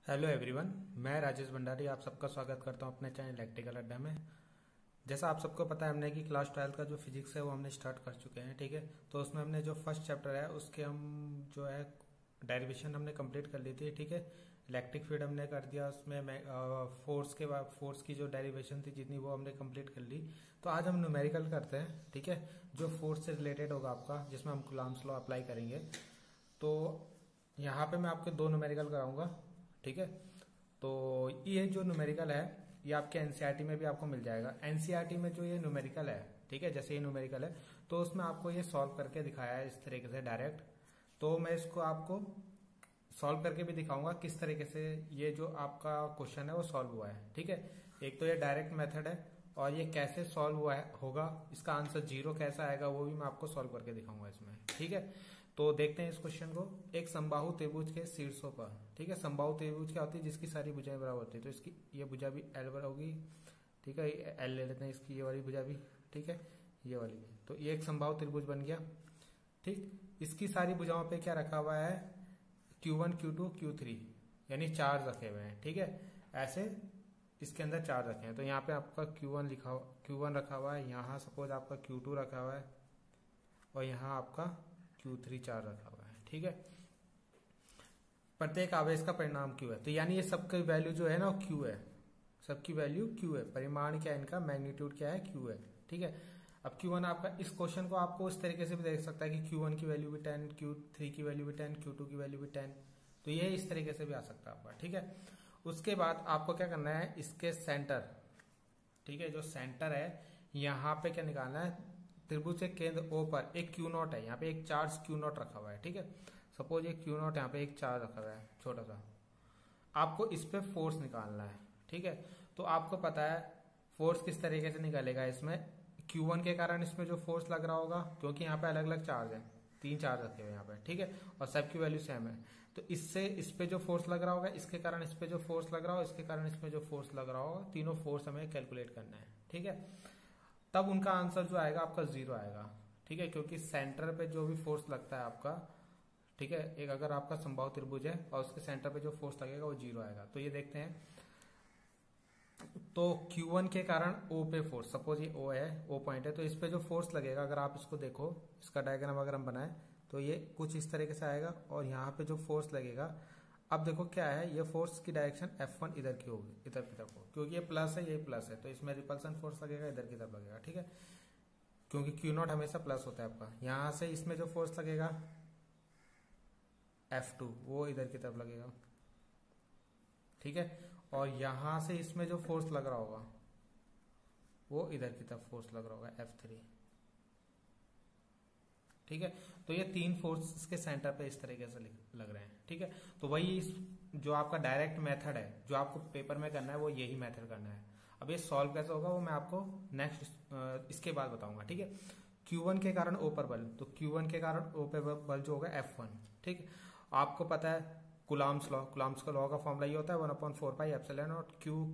Hello everyone, मैं राजेश भंडारी आप सबका स्वागत करता हूं अपने चैनल इलेक्ट्रिकल अड्डा में। जैसा आप सबको पता है हमने कि क्लास 12 का जो फिजिक्स है वो हमने स्टार्ट कर चुके हैं। ठीक है, तो उसमें हमने जो फर्स्ट चैप्टर है उसके हम जो है डेरिवेशन हमने कंप्लीट कर ली थी। ठीक है, इलेक्ट्रिक फील्ड हमने कर दिया, उसमें फोर्स के बाद फोर्स की जो डेरिवेशन थी जितनी वो हमने कंप्लीट कर ली। तो आज हम न्यूमेरिकल करते हैं। ठीक है, जो फोर्स से रिलेटेड होगा आपका, जिसमें हम कूलम्ब्स लॉ अप्लाई करेंगे। तो यहाँ पे मैं आपके दो न्यूमेरिकल कराऊंगा। ठीक है, तो ये जो न्यूमेरिकल है ये आपके एनसीईआरटी में भी आपको मिल जाएगा। एनसीईआरटी में जो ये न्यूमेरिकल है, ठीक है, जैसे ये न्यूमेरिकल है तो उसमें आपको ये सॉल्व करके दिखाया है इस तरीके से डायरेक्ट। तो मैं इसको आपको सॉल्व करके भी दिखाऊंगा किस तरीके से ये जो आपका क्वेश्चन है वो सॉल्व हुआ है। ठीक है, एक तो ये डायरेक्ट मेथड है और ये कैसे सॉल्व हुआ है होगा, इसका आंसर 0 कैसा आएगा वो भी मैं आपको सॉल्व करके दिखाऊंगा इसमें। ठीक है, तो देखते हैं इस क्वेश्चन को। एक समबाहु त्रिभुज के शीर्षों पर, ठीक है, समबाहु त्रिभुज क्या होती है, जिसकी सारी भुजाएं बराबर होती है। तो इसकी ये भुजा भी एल बराबर होगी। ठीक है, एल ले लेते हैं, इसकी ये वाली भुजा भी। ठीक है, ये वाली भी। तो ये एक समबाहु त्रिभुज बन गया। ठीक, इसकी सारी भुजाओं पे क्या रखा हुआ है, Q1 Q2 Q3 यानी चार्ज रखे हुए हैं। ठीक है, ऐसे इसके अंदर चार्ज रखे हैं। तो यहाँ पे आपका Q1 रखा हुआ है, यहाँ सपोज आपका Q2 रखा हुआ है और यहाँ आपका Q3 चार्ज रखा हुआ है। ठीक है, प्रत्येक आवेश का परिमाण Q है। तो यानी ये सबकी वैल्यू जो है ना Q है, सबकी वैल्यू Q है। परिमाण क्या है इनका, मैग्नीट्यूड क्या है, Q है। ठीक है, अब Q1 आपका, इस क्वेश्चन को आपको इस तरीके से भी देख सकता है कि Q1 की वैल्यू भी 10, Q3 की वैल्यू भी 10, Q2 की वैल्यू भी 10। तो ये इस तरीके से भी आ सकता है आपका। ठीक है, उसके बाद आपको क्या करना है, इसके सेंटर, ठीक है, जो सेंटर है यहाँ पे क्या निकालना है, त्रिभुज के केंद्र O पर एक Q0 है, यहाँ पे एक चार्ज Q0 रखा हुआ है। ठीक है, सपोज ये Q0 यहाँ पे एक चार्ज रखा हुआ है छोटा सा, आपको इस पे फोर्स निकालना है। ठीक है, तो आपको पता है फोर्स किस तरीके से निकालेगा, इसमें Q1 के कारण इसमें जो फोर्स लग रहा होगा, क्योंकि यहाँ पे अलग अलग चार्ज है, 3 चार्ज रखे हुए यहाँ पे। ठीक है, और सबकी वैल्यू सेम है। तो इससे इस पे जो फोर्स लग रहा होगा, इसके कारण इस पे जो फोर्स लग रहा होगा, इसके कारण इसमें जो फोर्स लग रहा होगा, तीनों फोर्स हमें कैलकुलेट करना है। ठीक है, तब उनका आंसर जो आएगा आपका 0 आएगा। ठीक है, क्योंकि सेंटर पे जो भी फोर्स लगता है आपका, ठीक है, एक अगर आपका समबाहु त्रिभुज है और उसके सेंटर पे जो फोर्स लगेगा वो 0 आएगा। तो ये देखते हैं, तो Q1 के कारण O पे फोर्स, सपोज ये O है, O पॉइंट है, तो इस पे जो फोर्स लगेगा, अगर आप इसको देखो, इसका डायग्राम अगर हम बनाए तो ये कुछ इस तरीके से आएगा और यहाँ पे जो फोर्स लगेगा, अब देखो क्या है, ये फोर्स की डायरेक्शन F1 इधर की होगी, इधर की तरफ हो, क्योंकि ये प्लस है, ये प्लस है, तो इसमें रिपल्सन फोर्स लगेगा इधर की तरफ लगेगा। ठीक है, क्योंकि Q0 हमेशा प्लस होता है आपका। यहां से इसमें जो फोर्स लगेगा F2 वो इधर की तरफ लगेगा। ठीक है, और यहां से इसमें जो फोर्स लग रहा होगा वो इधर की तरफ फोर्स लग रहा होगा F3। ठीक है, तो ये 3 फोर्स के सेंटर पे इस तरीके से लग रहे हैं। ठीक है, तो वही जो आपका डायरेक्ट मेथड है जो आपको पेपर में करना है वो यही मेथड करना है। अब ये सॉल्व कैसे होगा वो मैं आपको नेक्स्ट इसके बाद बताऊंगा। ठीक है, Q1 के कारण O पर बल, तो Q1 के कारण O पे बल जो होगा F1। ठीक, आपको पता है कूलम्ब्स लॉ, कूलम्ब्स का लॉ का फॉर्मूला ये होता है 1/4πε0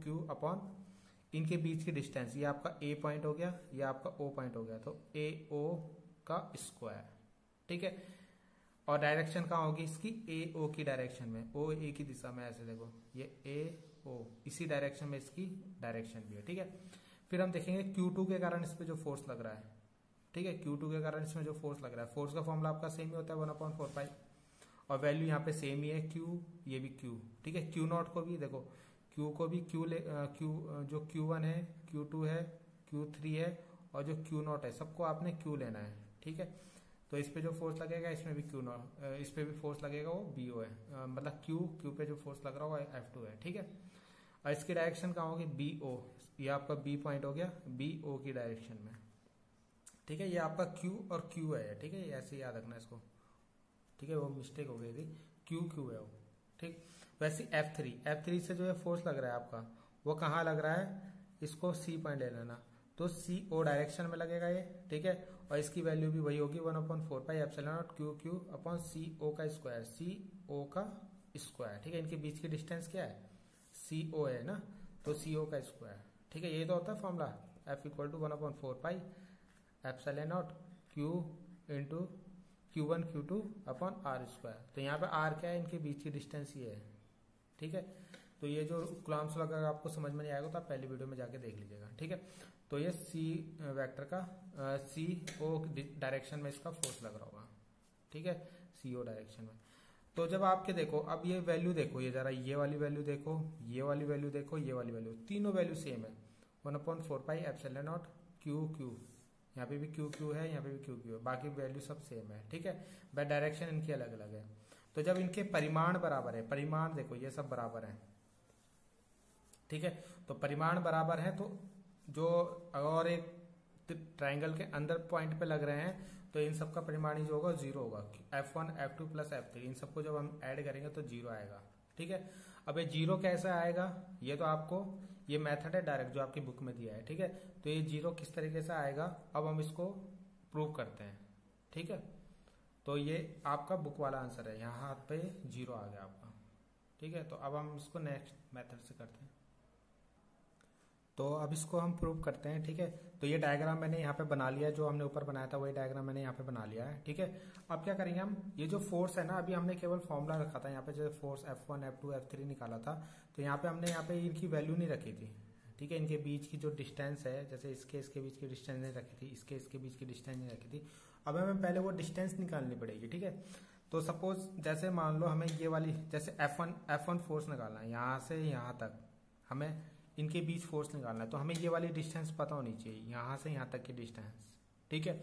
Q अपॉन इनके बीच की डिस्टेंस। ये आपका A पॉइंट हो गया, ये आपका O पॉइंट हो गया, तो AO का स्क्वायर। ठीक है, और डायरेक्शन कहाँ होगी इसकी, AO की डायरेक्शन में, OA की दिशा में, ऐसे देखो ये AO इसी डायरेक्शन में इसकी डायरेक्शन भी है। ठीक है, फिर हम देखेंगे Q2 के कारण इस पे जो फोर्स लग रहा है। ठीक है, Q2 के कारण इसमें जो फोर्स लग रहा है, फोर्स का फॉर्मूला आपका सेम ही होता है 1/4π, और वैल्यू यहाँ पे सेम ही है Q, ये भी Q। ठीक है, Q0 को भी देखो, Q को भी Q जो Q1 है, Q2 है, Q3 है और जो Q0 है, सबको आपने Q लेना है। ठीक है, तो इस पे जो फोर्स लगेगा इसमें भी Q0, इस पे भी फोर्स लगेगा वो BO है, मतलब Q पे जो फोर्स लग रहा होगा F2 है। ठीक है, और इसकी डायरेक्शन कहाँ होगी, BO, ये आपका B पॉइंट हो गया, BO की डायरेक्शन में। ठीक है, ये आपका Q और Q है। ठीक है, ऐसे याद रखना इसको। ठीक है, वो मिस्टेक हो गई थी, Q है वो। ठीक, वैसे F3 से जो है फोर्स लग रहा है आपका, वो कहाँ लग रहा है, इसको C पॉइंट ले लेना, तो CO डायरेक्शन में लगेगा ये। ठीक है, और इसकी वैल्यू भी वही होगी 1/4πε0 Q अपॉन CO का स्क्वायर, CO का स्क्वायर। ठीक है, इनके बीच की डिस्टेंस क्या है, CO है ना, तो CO का स्क्वायर। ठीक है, ये तो होता है formula, F = 1/4πε0 Q into Q1 Q2 upon R square. तो यहाँ पे R क्या है, इनके बीच की डिस्टेंस ये है। ठीक है। तो ये जो कूलम्ब्स अगर आपको समझ में नहीं आएगा तो आप पहली वीडियो में जाके देख लीजिएगा, ठीक है। तो ये सी वेक्टर का सी ओ डायरेक्शन में इसका फोर्स लग रहा होगा, ठीक है, सी ओ डायरेक्शन में। तो जब आपके देखो अब ये वैल्यू देखो, ये जरा ये वाली वैल्यू देखो, ये वाली वैल्यू देखो, ये वाली वैल्यू, तीनों वैल्यू सेम है, 1/4 एप्सिलॉन नॉट क्यू क्यू, यहाँ पे भी क्यू क्यू है, यहाँ पे भी क्यू क्यू है, बाकी वैल्यू सब सेम है, ठीक है, बट डायरेक्शन इनकी अलग अलग है। तो जब इनके परिमाण बराबर है, परिमाण देखो ये सब बराबर है, ठीक है, तो परिमाण बराबर है तो जो और एक ट्राइंगल के अंदर पॉइंट पे लग रहे हैं तो इन सब का परिमाण ही जो होगा 0 होगा, F1 F2 प्लस F3 इन सबको जब हम ऐड करेंगे तो 0 आएगा, ठीक है। अब ये 0 कैसे आएगा, ये तो आपको ये मेथड है डायरेक्ट जो आपकी बुक में दिया है, ठीक है। तो ये 0 किस तरीके से आएगा अब हम इसको प्रूव करते हैं, ठीक है। तो ये आपका बुक वाला आंसर है, यहाँ हाथ पे 0 आ गया आपका, ठीक है। तो अब हम इसको नेक्स्ट मेथड से करते हैं। तो अब इसको हम प्रूव करते हैं, ठीक है। तो ये डायग्राम मैंने यहाँ पे बना लिया, जो हमने ऊपर बनाया था वही डायग्राम मैंने यहाँ पे बना लिया है, ठीक है। अब क्या करेंगे हम, ये जो फोर्स है ना, अभी हमने केवल फॉर्मूला रखा था यहाँ पे, जो फोर्स F1 F2 F3 निकाला था, तो यहाँ पे हमने यहाँ पे इनकी वैल्यू नहीं रखी थी, ठीक है। इनके बीच की जो डिस्टेंस है, जैसे इसके बीच की डिस्टेंस नहीं रखी थी, इसके बीच की डिस्टेंस नहीं रखी थी, अब हमें पहले वो डिस्टेंस निकालनी पड़ेगी, ठीक है। तो सपोज जैसे मान लो हमें ये वाली जैसे F1 फोर्स निकालना है, यहाँ से यहाँ तक हमें इनके बीच फोर्स निकालना है, तो हमें ये वाली डिस्टेंस पता होनी चाहिए, यहाँ से यहाँ तक की डिस्टेंस, ठीक है।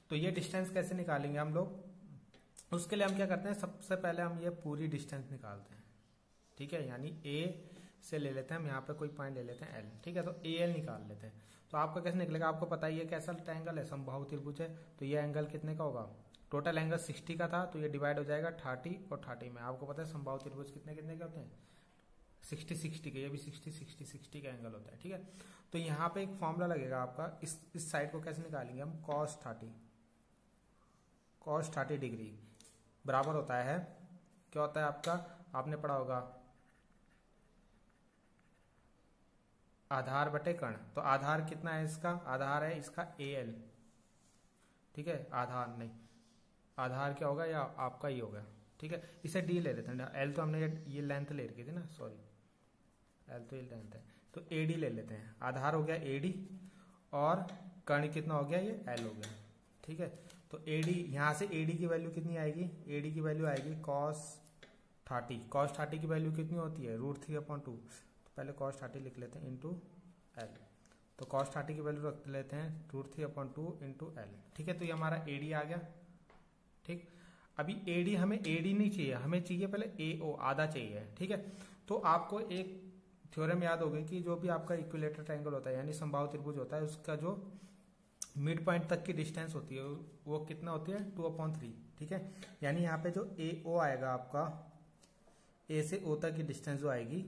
तो ये डिस्टेंस कैसे निकालेंगे हम लोग, उसके लिए हम क्या करते हैं, सबसे पहले हम ये पूरी डिस्टेंस निकालते हैं, ठीक है। यानी ए से ले लेते हैं हम, यहाँ पे कोई पॉइंट ले लेते हैं एल, ठीक है। तो ए एल निकाल लेते हैं। तो आपका कैसे निकलेगा, आपको पता ही है कैसा ट्रायंगल है, समबाहु त्रिभुज है, तो ये एंगल कितने का होगा, टोटल एंगल 60 का था, तो ये डिवाइड हो जाएगा 30 और 30 में। आपको पता है समबाहु त्रिभुज कितने कितने के होते हैं, 60 के, ये भी 60 का एंगल होता है, ठीक है। तो यहाँ पे एक फॉर्मूला लगेगा आपका, इस साइड को कैसे निकालेंगे हम, cos 30 डिग्री बराबर होता है, क्या होता है आपका, आपने पढ़ा होगा आधार बटे कर्ण। तो आधार कितना है इसका, आधार है इसका AL, ठीक है, आधार नहीं, आधार क्या होगा, या आपका ही होगा, ठीक है। इसे D ले लेते हैं, L तो हमने ये लेंथ ले रखी थी ना, सॉरी L तो ये लेंथ है, तो AD ले लेते हैं, आधार हो गया AD और कर्ण कितना हो गया, ये L हो गया, ठीक है। तो AD यहाँ से AD की वैल्यू कितनी आएगी, AD की वैल्यू आएगी cos 30 की वैल्यू कितनी होती है, √3/2, तो पहले cos 30 लिख लेते हैं इंटू L, तो cos 30 की वैल्यू रख लेते हैं √3/2 इंटू L, ठीक है। तो ये हमारा AD आ गया, ठीक। अभी AD हमें AD नहीं चाहिए, हमें चाहिए पहले AO, आधा चाहिए, ठीक है। तो आपको एक थ्योरम याद होगी कि जो भी आपका इक्विलेटरल ट्रायंगल होता है, यानी समबाहु त्रिभुज होता है, उसका जो मिड पॉइंट तक की डिस्टेंस होती है वो कितना होती है, 2/3, ठीक है। यानी यहाँ पे जो AO आएगा आपका, A से O तक की डिस्टेंस जो आएगी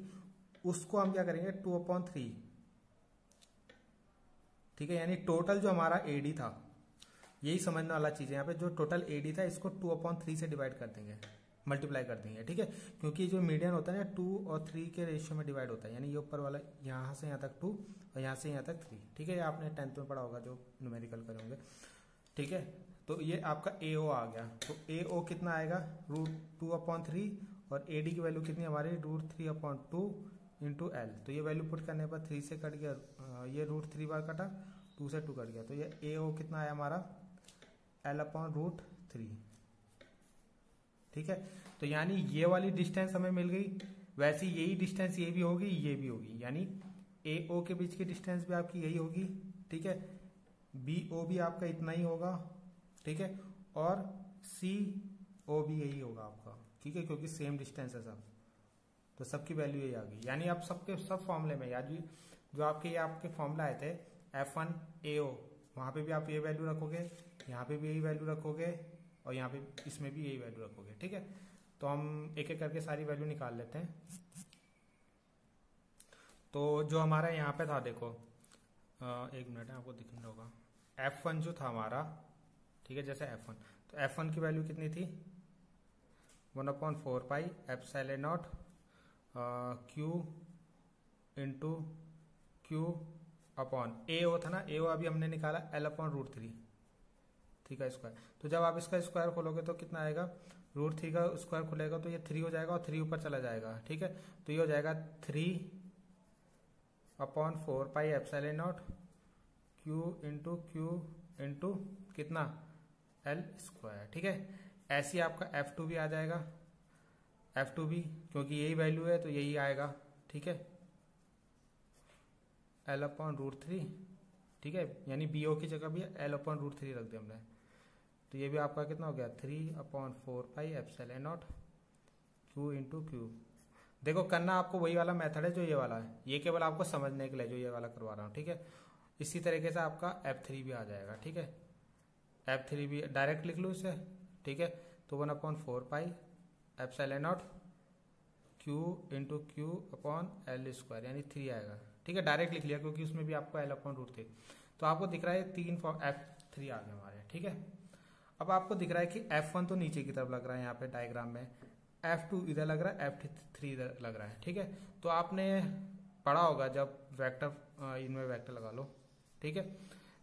उसको हम क्या करेंगे 2/3, ठीक है। यानी टोटल जो हमारा AD था, यही समझने वाला चीज है यहाँ पे, जो टोटल AD था इसको 2/3 से डिवाइड कर देंगे, मल्टीप्लाई कर देंगे, ठीक है। क्योंकि जो मीडियन होता है ना 2 और 3 के रेशियो में डिवाइड होता है, यानी ये ऊपर वाला यहाँ से यहाँ तक 2 और यहाँ से यहाँ तक 3, ठीक है। ये आपने 10th में पढ़ा होगा जो न्यूमेरिकल करे होंगे, ठीक है। तो ये आपका AO आ गया, तो AO कितना आएगा, √2/3 और AD की वैल्यू कितनी हमारी, √3/2 इंटू L। तो ये वैल्यू पुट करने पर 3 से कट गया, ये √3 बार कटा, 2 से 2 कट गया, तो ये AO कितना आया हमारा, L/√3, ठीक है। तो यानी ये वाली डिस्टेंस हमें मिल गई, वैसे यही डिस्टेंस ये भी होगी, ये भी होगी, यानी AO के बीच की डिस्टेंस भी आपकी यही होगी, ठीक है। BO भी आपका इतना ही होगा, ठीक है, और CO भी यही होगा आपका, ठीक है, क्योंकि सेम डिस्टेंस है सब, तो सबकी वैल्यू यही आ गई। यानी आप सबके सब फॉर्मूले में याद, जो आपके फॉर्मूला आए थे F1 AO, वहां पे भी आप ये वैल्यू रखोगे, यहाँ पे भी यही वैल्यू रखोगे और यहाँ पे इसमें भी यही वैल्यू रखोगे, ठीक है। तो हम एक एक करके सारी वैल्यू निकाल लेते हैं। तो जो हमारा यहाँ पे था देखो, एक मिनट है, आपको दिखना होगा, F1 जो था हमारा, ठीक है, जैसे F1, तो F1 की वैल्यू कितनी थी, 1/4 epsilon not Q into Q upon AO था ना, AO अभी हमने निकाला L/√3, ठीक है, स्क्वायर। तो जब आप इसका स्क्वायर खोलोगे तो कितना आएगा, √3 का स्क्वायर खुलेगा तो ये 3 हो जाएगा और 3 ऊपर चला जाएगा, ठीक है। तो ये हो जाएगा 3/4 pi epsilon not Q into कितना L स्क्वायर, ठीक है। ऐसे ही आपका F2 भी आ जाएगा, F2 भी क्योंकि यही वैल्यू है तो यही आएगा, ठीक है, L/√3, ठीक है, यानी BO की जगह भी L/√3 रख दिया हमने। तो ये भी आपका कितना हो गया 3/4 pi epsilon not Q into Q। देखो करना आपको वही वाला मेथड है जो ये वाला है, ये केवल आपको समझने के लिए जो ये वाला करवा रहा हूँ, ठीक है। इसी तरीके से आपका F3 भी आ जाएगा, ठीक है। F3 भी डायरेक्ट लिख लो इसे, ठीक है। तो 1/4 pi epsilon not Q into Q/L square यानी 3 आएगा, ठीक है। डायरेक्ट लिख लिया क्योंकि उसमें भी आपको L/√3। तो आपको दिख रहा है 3 F3 आ गए हमारे, ठीक है। अब आपको दिख रहा है कि F1 तो नीचे की तरफ लग रहा है यहाँ पे डायग्राम में, F2 इधर लग रहा है, F3 इधर लग रहा है, ठीक है। तो आपने पढ़ा होगा जब वेक्टर, इनमें वेक्टर लगा लो, ठीक है।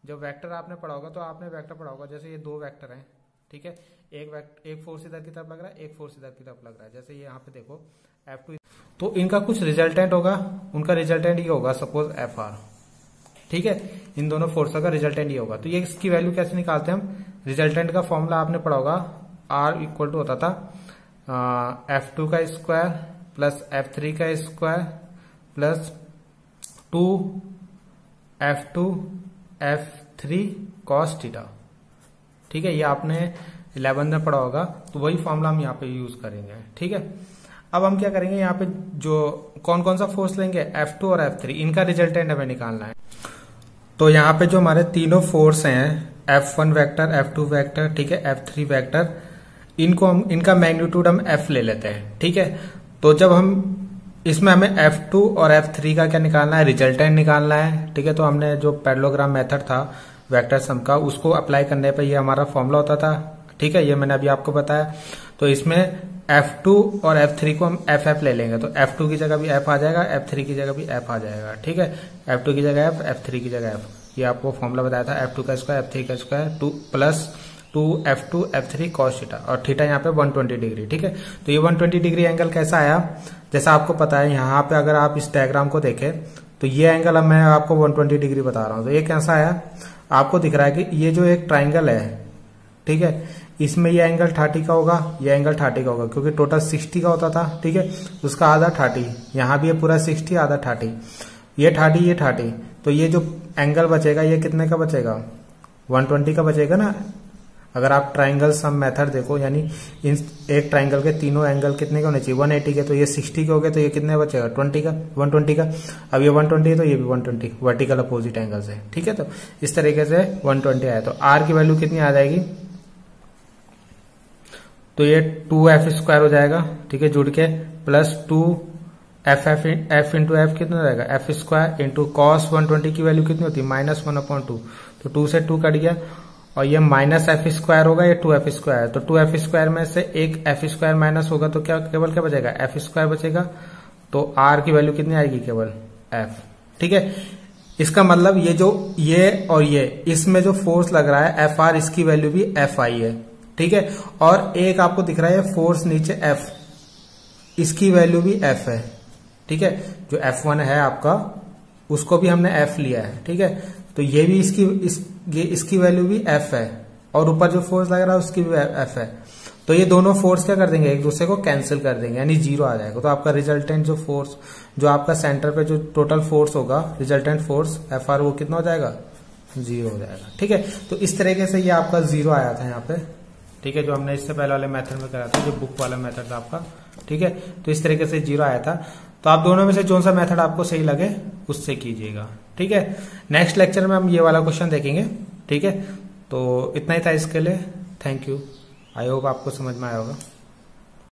जब वेक्टर आपने पढ़ा होगा तो आपने वेक्टर पढ़ा होगा, जैसे ये 2 वेक्टर हैं, ठीक है। एक फोर्स इधर की तरफ लग रहा है, एक फोर्स इधर की तरफ लग रहा है। जैसे ये यहाँ पे देखो F2, तो इनका कुछ रिजल्टेंट होगा, उनका रिजल्टेंट ये होगा सपोज FR, ठीक है। इन दोनों फोर्सों का रिजल्टेंट ये होगा। तो ये इसकी वैल्यू कैसे निकालते हैं हम? रिजल्टेंट का फॉर्मूला आपने पढ़ा होगा, R इक्वल टू होता था F2 का स्क्वायर प्लस F3 का square plus 2F2 F3 cos theta, ठीक है। ये आपने 11 में पढ़ा होगा, तो वही फॉर्मूला हम यहाँ पे यूज करेंगे, ठीक है। अब हम क्या करेंगे, यहाँ पे जो कौन कौन सा फोर्स लेंगे, F2 और F3, इनका रिजल्टेंट हमें निकालना है। तो यहाँ पे जो हमारे तीनों फोर्स हैं, F1 वेक्टर, F2 वेक्टर, ठीक है, F3 वेक्टर, इनको हम, इनका मैग्नीट्यूड हम F ले लेते हैं, ठीक है। तो जब हम इसमें हमें F2 और F3 का क्या निकालना है, रिजल्टेंट निकालना है, ठीक है। तो हमने जो पैरेललोग्राम मेथड था वेक्टर सम का, उसको अप्लाई करने पे ये हमारा फॉर्मूला होता था, ठीक है। ये मैंने अभी आपको बताया। तो इसमें F2 और F3 को हम FF ले लेंगे, तो F2 की जगह भी F आ जाएगा, F3 की जगह भी F आ जाएगा, ठीक है। F2 की जगह F, F3 की जगह F, ये आपको फॉर्मूला बताया था, F2 का स्क्वायर F3 का square 2 plus 2F2 F3 cos theta, और थीटा यहाँ पे 120 डिग्री, ठीक है। तो ये 120 डिग्री एंगल कैसा आया, जैसा आपको पता है यहाँ पे अगर आप इस डायग्राम को देखें तो ये एंगल अब मैं आपको 120 डिग्री बता रहा हूँ। तो ये कैसा आया, आपको दिख रहा है कि ये जो एक ट्राइंगल है, ठीक है, इसमें ये एंगल 30 का होगा, ये एंगल 30 का होगा, क्योंकि टोटल 60 का होता था, ठीक है। उसका आधा 30, यहाँ भी ये पूरा 60 आधा 30, ये 30 ये 30, तो ये जो एंगल बचेगा ये कितने का बचेगा, 120 का बचेगा ना। अगर आप ट्राइंगल सम मेथड देखो, यानी इन एक ट्राइंगल के तीनों एंगल कितने के होने चाहिए, 180 के, तो ये 60 के हो गए, तो ये कितने बचेगा 20 का, 120 का। अब ये 120 है तो ये भी 120 वर्टिकल अपोजिट एंगल से, ठीक है। तो इस तरीके से 120 आया। तो R की वैल्यू कितनी आ जाएगी, तो ये 2F स्क्वायर हो जाएगा, ठीक है, जुड़ के, प्लस 2F इंटू एफ कितना हो जाएगा, F स्क्वायर इंटू कॉस 120 की वैल्यू कितनी होती है, -1/2, तो 2 से 2 कट गया, और ये -F स्क्वायर होगा, ये 2F स्क्वायर, तो 2F स्क्वायर में से एक F स्क्वायर माइनस होगा, तो क्या केवल क्या बचेगा, F स्क्वायर बचेगा। तो R की वैल्यू कितनी आएगी, केवल F, ठीक है। इसका मतलब ये जो ये और ये, इसमें जो फोर्स लग रहा है FR, इसकी वैल्यू भी FI है, ठीक है। और एक आपको दिख रहा है फोर्स नीचे F, इसकी वैल्यू भी F है, ठीक है। जो F1 है आपका, उसको भी हमने F लिया है, ठीक है। तो ये भी इसकी वैल्यू भी F है, और ऊपर जो फोर्स लग रहा है उसकी भी F है। तो ये दोनों फोर्स क्या कर देंगे, एक दूसरे को कैंसिल कर देंगे, यानी 0 आ जाएगा। तो आपका रिजल्टेंट जो फोर्स, जो आपका सेंटर पे जो टोटल फोर्स होगा, रिजल्टेंट फोर्स FR, वो कितना हो जाएगा, 0 हो जाएगा, ठीक है। तो इस तरीके से ये आपका 0 आया था यहाँ पे, ठीक है, जो हमने इससे पहले वाले मेथड में करा था, जो बुक वाला मेथड था आपका, ठीक है। तो इस तरीके से 0 आया था। तो आप दोनों में से जो सा मेथड आपको सही लगे उससे कीजिएगा, ठीक है। नेक्स्ट लेक्चर में हम ये वाला क्वेश्चन देखेंगे, ठीक है। तो इतना ही था इसके लिए, थैंक यू, आई होप आपको समझ में आया होगा।